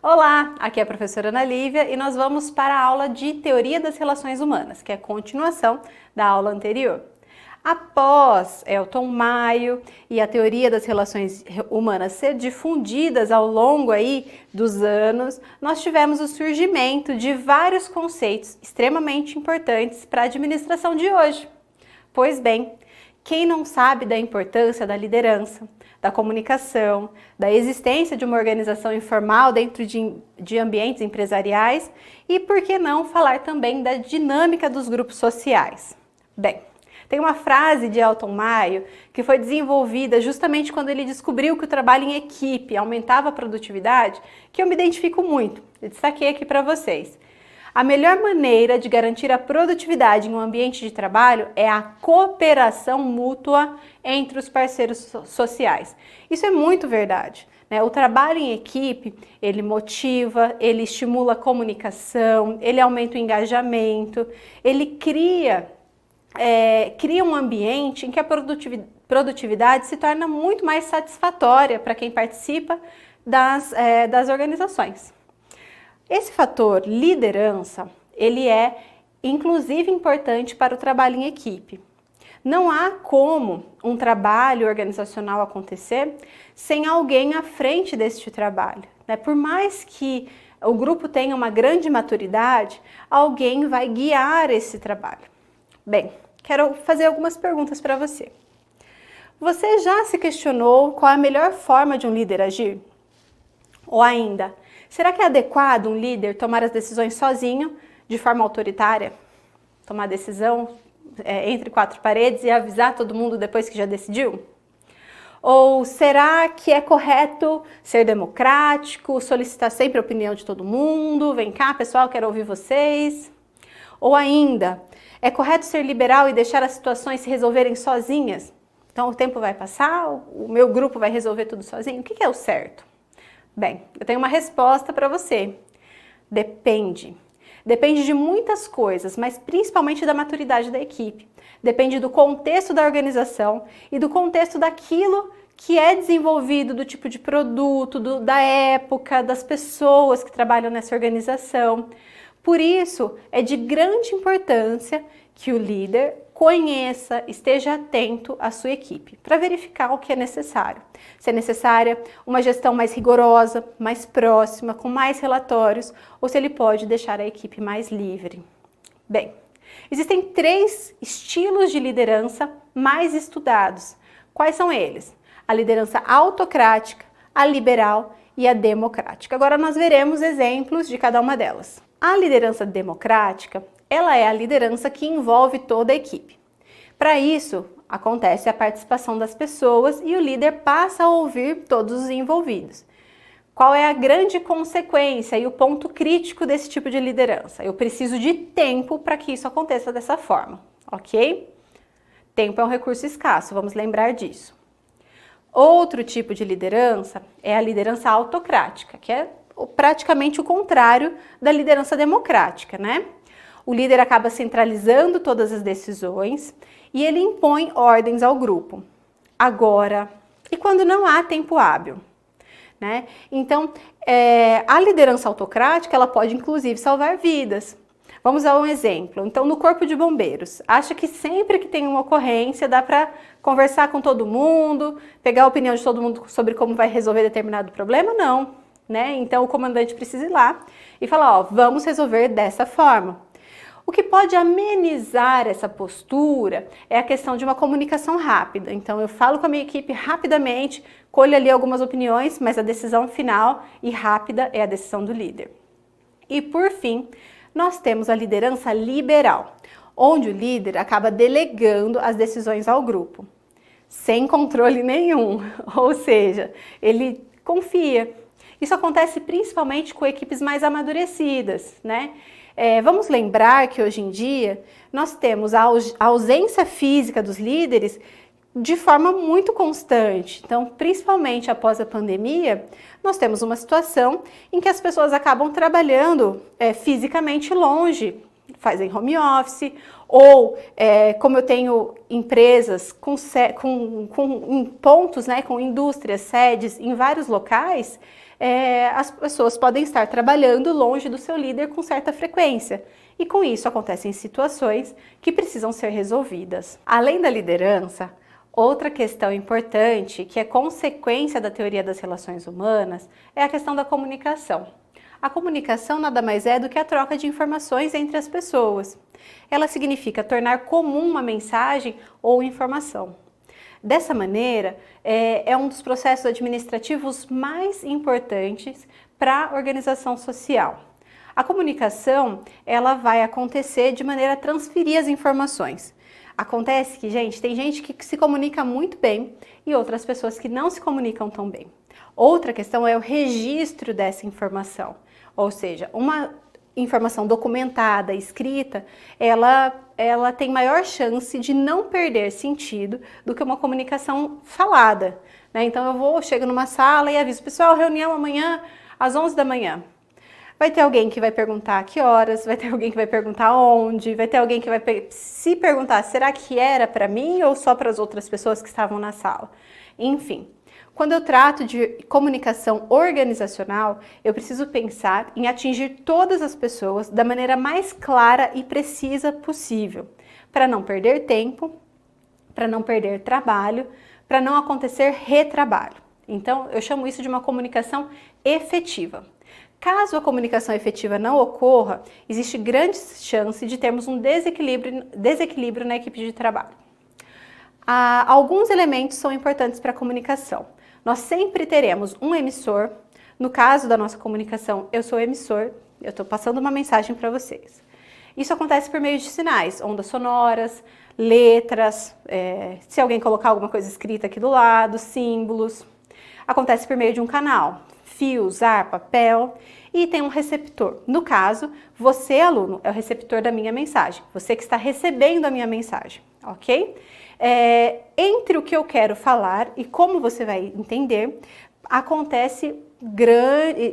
Olá, aqui é a professora Ana Lívia e nós vamos para a aula de Teoria das Relações Humanas, que é a continuação da aula anterior. Após Elton Maio e a teoria das relações humanas ser difundidas ao longo aí dos anos, nós tivemos o surgimento de vários conceitos extremamente importantes para a administração de hoje. Pois bem, quem não sabe da importância da liderança, da comunicação, da existência de uma organização informal dentro de ambientes empresariais e, por que não, falar também da dinâmica dos grupos sociais? Bem, tem uma frase de Elton Maio que foi desenvolvida justamente quando ele descobriu que o trabalho em equipe aumentava a produtividade, que eu me identifico muito. Eu destaquei aqui para vocês. A melhor maneira de garantir a produtividade em um ambiente de trabalho é a cooperação mútua entre os parceiros sociais. Isso é muito verdade, né? O trabalho em equipe, ele motiva, ele estimula a comunicação, ele aumenta o engajamento, ele cria um ambiente em que a produtividade se torna muito mais satisfatória para quem participa das organizações. Esse fator liderança, ele é inclusive importante para o trabalho em equipe. Não há como um trabalho organizacional acontecer sem alguém à frente deste trabalho, né? Por mais que o grupo tenha uma grande maturidade, alguém vai guiar esse trabalho. Bem, quero fazer algumas perguntas para você. Você já se questionou qual é a melhor forma de um líder agir? Ou ainda, será que é adequado um líder tomar as decisões sozinho, de forma autoritária? Tomar decisão entre quatro paredes e avisar todo mundo depois que já decidiu? Ou será que é correto ser democrático, solicitar sempre a opinião de todo mundo? Vem cá, pessoal, quero ouvir vocês. Ou ainda, é correto ser liberal e deixar as situações se resolverem sozinhas? Então o tempo vai passar, o meu grupo vai resolver tudo sozinho? O que é o certo? Bem, eu tenho uma resposta para você. Depende. Depende de muitas coisas, mas principalmente da maturidade da equipe. Depende do contexto da organização e do contexto daquilo que é desenvolvido, do tipo de produto, da época, das pessoas que trabalham nessa organização. Por isso, é de grande importância que o líder conheça, esteja atento à sua equipe, para verificar o que é necessário. Se é necessária uma gestão mais rigorosa, mais próxima, com mais relatórios, ou se ele pode deixar a equipe mais livre. Bem, existem 3 estilos de liderança mais estudados. Quais são eles? A liderança autocrática, a liberal e a democrática. Agora nós veremos exemplos de cada uma delas. A liderança democrática, ela é a liderança que envolve toda a equipe. Para isso, acontece a participação das pessoas e o líder passa a ouvir todos os envolvidos. Qual é a grande consequência e o ponto crítico desse tipo de liderança? Eu preciso de tempo para que isso aconteça dessa forma, ok? Tempo é um recurso escasso, vamos lembrar disso. Outro tipo de liderança é a liderança autocrática, que é praticamente o contrário da liderança democrática, né? O líder acaba centralizando todas as decisões e ele impõe ordens ao grupo. Agora, e quando não há tempo hábil? Né? Então, a liderança autocrática, ela pode inclusive salvar vidas. Vamos dar um exemplo. Então, no Corpo de Bombeiros, acha que sempre que tem uma ocorrência dá para conversar com todo mundo, pegar a opinião de todo mundo sobre como vai resolver determinado problema? Não. Né? Então, o comandante precisa ir lá e falar, ó, vamos resolver dessa forma. O que pode amenizar essa postura é a questão de uma comunicação rápida. Então, eu falo com a minha equipe rapidamente, colho ali algumas opiniões, mas a decisão final e rápida é a decisão do líder. E, por fim, nós temos a liderança liberal, onde o líder acaba delegando as decisões ao grupo, sem controle nenhum, ou seja, ele confia. Isso acontece principalmente com equipes mais amadurecidas, né? Vamos lembrar que hoje em dia nós temos a ausência física dos líderes de forma muito constante. Então, principalmente após a pandemia, nós temos uma situação em que as pessoas acabam trabalhando fisicamente longe, fazem home office ou como eu tenho empresas com pontos, né, com indústrias, sedes em vários locais, as pessoas podem estar trabalhando longe do seu líder com certa frequência. E com isso acontecem situações que precisam ser resolvidas. Além da liderança, outra questão importante, que é consequência da teoria das relações humanas, é a questão da comunicação. A comunicação nada mais é do que a troca de informações entre as pessoas. Ela significa tornar comum uma mensagem ou informação. Dessa maneira, é um dos processos administrativos mais importantes para a organização social. A comunicação, ela vai acontecer de maneira a transferir as informações. Acontece que, gente, tem gente que se comunica muito bem e outras pessoas que não se comunicam tão bem. Outra questão é o registro dessa informação, ou seja, uma informação documentada, escrita, ela tem maior chance de não perder sentido do que uma comunicação falada, né? Então chego numa sala e aviso, pessoal, reunião amanhã às 11 da manhã. Vai ter alguém que vai perguntar a que horas, vai ter alguém que vai perguntar onde, vai ter alguém que vai se perguntar, será que era para mim ou só para as outras pessoas que estavam na sala? Enfim. Quando eu trato de comunicação organizacional, eu preciso pensar em atingir todas as pessoas da maneira mais clara e precisa possível, para não perder tempo, para não perder trabalho, para não acontecer retrabalho. Então, eu chamo isso de uma comunicação efetiva. Caso a comunicação efetiva não ocorra, existe grande chance de termos um desequilíbrio na equipe de trabalho. Alguns elementos são importantes para a comunicação. Nós sempre teremos um emissor. No caso da nossa comunicação, eu sou o emissor, eu estou passando uma mensagem para vocês. Isso acontece por meio de sinais, ondas sonoras, letras, se alguém colocar alguma coisa escrita aqui do lado, símbolos. Acontece por meio de um canal, fio, usar, papel, e tem um receptor. No caso, você, aluno, é o receptor da minha mensagem, você que está recebendo a minha mensagem, ok? Entre o que eu quero falar e como você vai entender,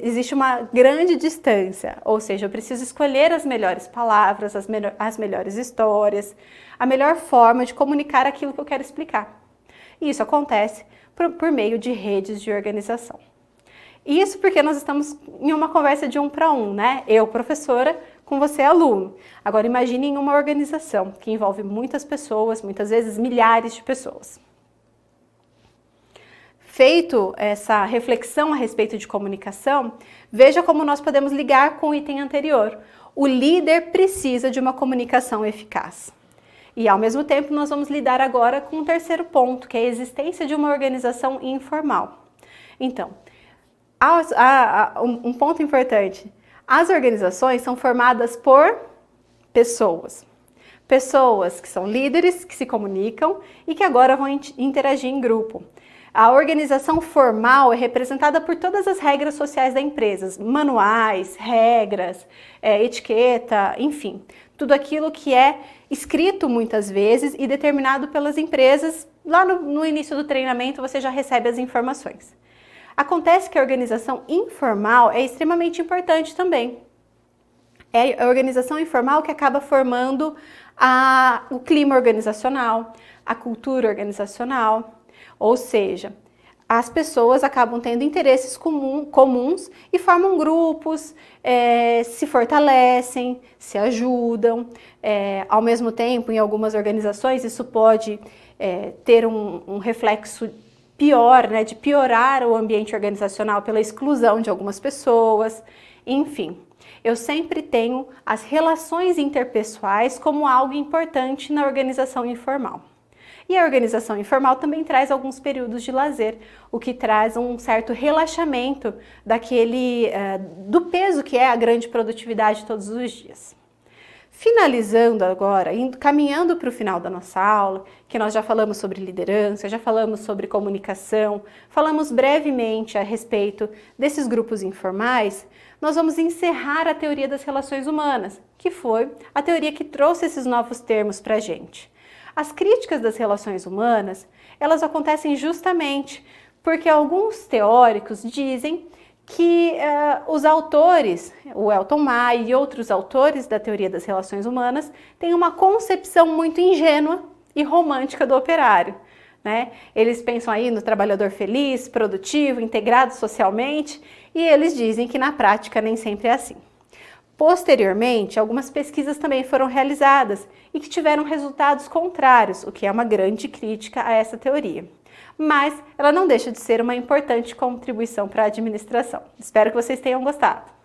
existe uma grande distância, ou seja, eu preciso escolher as melhores palavras, as melhores histórias, a melhor forma de comunicar aquilo que eu quero explicar. E isso acontece por meio de redes de organização. Isso porque nós estamos em uma conversa de 1 para 1, né? Eu, professora, com você, aluno. Agora imagine em uma organização que envolve muitas pessoas, muitas vezes milhares de pessoas. Feito essa reflexão a respeito de comunicação, veja como nós podemos ligar com o item anterior. O líder precisa de uma comunicação eficaz. E ao mesmo tempo nós vamos lidar agora com o terceiro ponto, que é a existência de uma organização informal. Então, um ponto importante, as organizações são formadas por pessoas. Pessoas que são líderes, que se comunicam e que agora vão interagir em grupo. A organização formal é representada por todas as regras sociais da empresa, manuais, regras, etiqueta, enfim, tudo aquilo que é escrito muitas vezes e determinado pelas empresas. Lá no início do treinamento você já recebe as informações. Acontece que a organização informal é extremamente importante também. É a organização informal que acaba formando o clima organizacional, a cultura organizacional, ou seja, as pessoas acabam tendo interesses comuns e formam grupos, se fortalecem, se ajudam. Ao mesmo tempo, em algumas organizações, isso pode ter um reflexo pior, né, de piorar o ambiente organizacional pela exclusão de algumas pessoas, enfim. Eu sempre tenho as relações interpessoais como algo importante na organização informal. E a organização informal também traz alguns períodos de lazer, o que traz um certo relaxamento do peso que é a grande produtividade todos os dias. Finalizando agora, caminhando para o final da nossa aula, que nós já falamos sobre liderança, já falamos sobre comunicação, falamos brevemente a respeito desses grupos informais, nós vamos encerrar a teoria das relações humanas, que foi a teoria que trouxe esses novos termos para a gente. As críticas das relações humanas, elas acontecem justamente porque alguns teóricos dizem que os autores, o Elton Maio e outros autores da teoria das relações humanas, têm uma concepção muito ingênua e romântica do operário, né? Eles pensam aí no trabalhador feliz, produtivo, integrado socialmente, e eles dizem que na prática nem sempre é assim. Posteriormente, algumas pesquisas também foram realizadas e que tiveram resultados contrários, o que é uma grande crítica a essa teoria. Mas ela não deixa de ser uma importante contribuição para a administração. Espero que vocês tenham gostado.